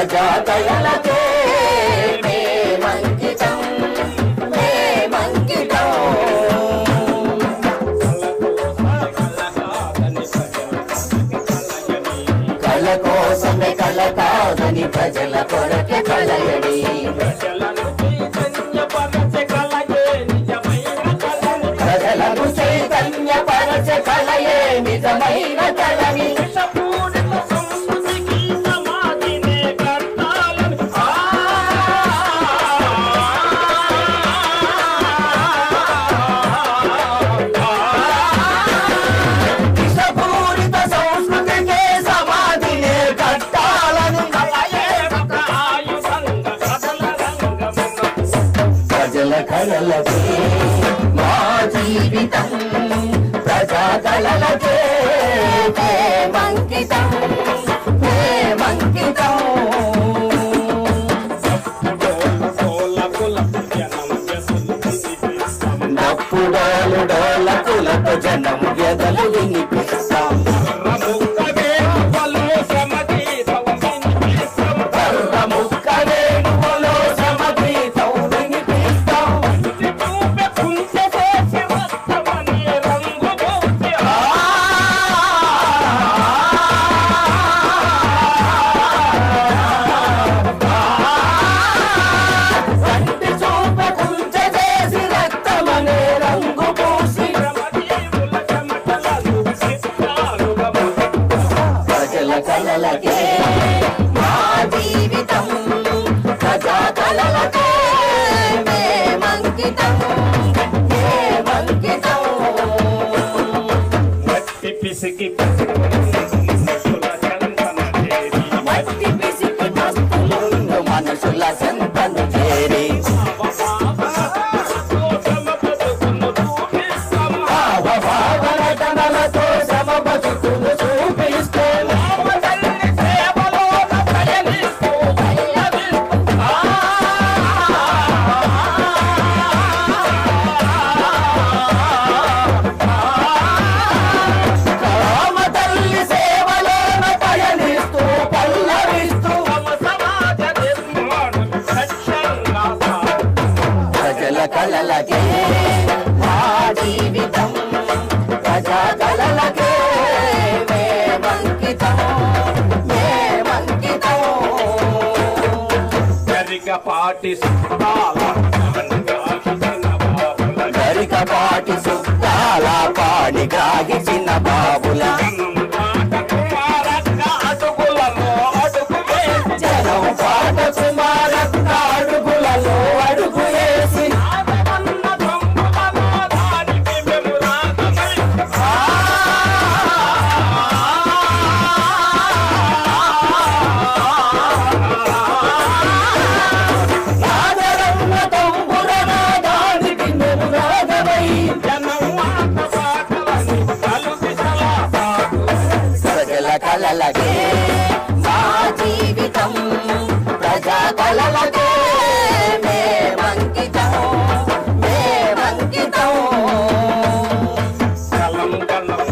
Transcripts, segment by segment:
ప్రజాదయలకే మేమంకితం మేమంకితం. కళ కోసమే కళ కాదని ప్రజల కొరకే కలయడి. ప్రజలను చైతన్యపరచే కళయే నిజమైన కళని. కళలకే మా జీవితం ప్రజా కళలకే మేమంకితం మేమంకితం. డప్పుడోలు డోలకులతో జనం వ్యధలు వినిపిస్తాం. కళలకే మా జీవితం ప్రజా కళలకే మేమంకితం మేమంకితం. మట్టి పిసికి మట్టి పిసికి మనుషుల సంతను చేరి భావనటనలతో సమబతుకులు చూపిస్తే కళలకే మా జీవితం ప్రజా కళలకే మేమంకితం మేమంకితం. గరికపాటి సుద్దాల పాడి గ్రాగిచిన బాబుల జనం పాట కుమారక్క అడుగులలో అడుగు వేసి కళలకే మా జీవితం ప్రజా కళలకే మేమంకితం మేమంకితం. కలం కలం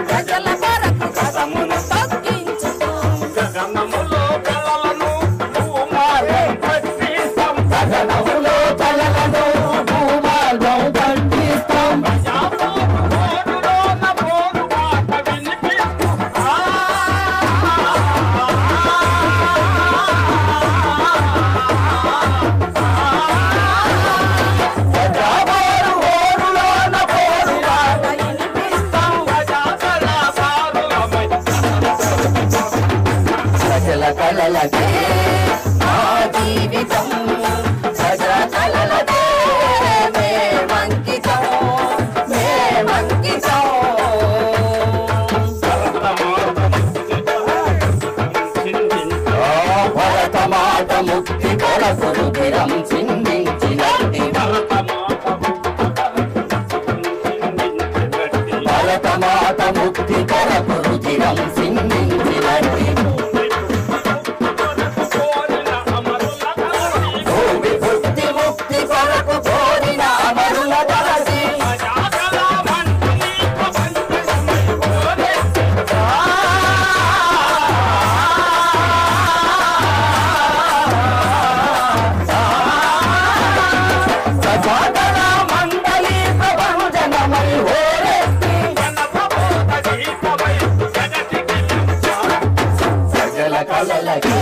ప్రజల కొరకు కథమును తగ్గించుకో. గగనములో కళలను భూమార్గం పట్టిస్తాం. గగనములో కళలను భూమార్గం పట్టిస్తాం. కళలకే మా జీవితం ప్రజా కళలకే మేమంకితం మేమంకితం. భరతమాత ముక్తి కొరకు రుధిరం చిందించినట్టి భరతమాత ముక్తి కొరకు రుధిరం చిందించినట్టి ఆ సాధన మండలి ప్రభంజనమై హోరెత్తి సకల కలలకి